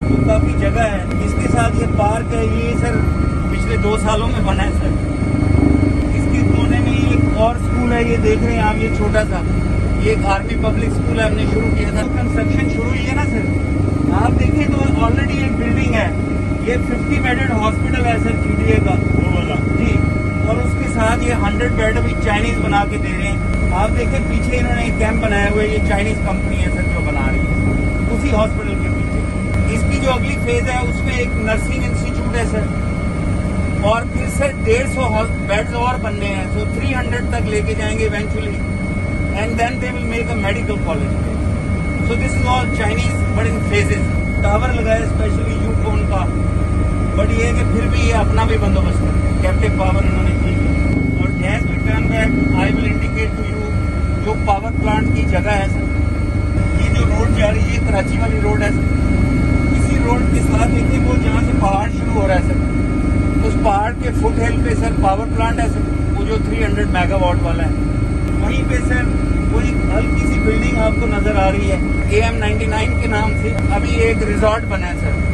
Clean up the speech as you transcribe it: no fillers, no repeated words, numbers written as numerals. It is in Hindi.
तो काफी जगह है। इसके साथ ये पार्क है, ये सर पिछले 2 सालों में बना है सर। इसके कोने में एक और स्कूल है, ये देख रहे हैं आप, ये छोटा सा, ये एक आर्मी पब्लिक स्कूल है, हमने शुरू किया था। तो कंस्ट्रक्शन शुरू हुई है ना सर, आप देखें तो ऑलरेडी एक बिल्डिंग है, ये 50 बेडेड हॉस्पिटल है सर जीटीए का, वो वाला जी। और उसके साथ ये 100 बेड अभी चाइनीज बना के दे रहे हैं। आप देखें पीछे इन्होंने एक कैंप बनाया हुआ है, ये चाइनीज कंपनी है सर जो बना रही है उसी हॉस्पिटल के पीछे। इसकी जो अगली फेज है उसमें एक नर्सिंग इंस्टीट्यूट है सर, और फिर सर 150 बेड्स और बनने हैं, सो 300 तक लेके जाएंगे eventually, and then they will make a medical college. So this is all Chinese but in phases. Tower लगाया स्पेशली यूकोन का, बट ये है कि फिर भी ये अपना भी बंदोबस्त करते हैं, कैप्टिव पावर इन्होंने की है। और gas return back I will indicate to you जो पावर प्लांट की जगह है सर। ये जो रोड जा रही है कराची वाली रोड है सर, इसी रोड के साथ देखिए वो जहाँ से पहाड़ शुरू हो रहा है सर, उस पहाड़ के फुट हिल पे सर पावर प्लांट है सर, वो जो 300 मेगावाट वाला है। वहीं पे सर कोई हल्की सी बिल्डिंग आपको नजर आ रही है, AM99 के नाम से अभी एक रिजॉर्ट बना है सर।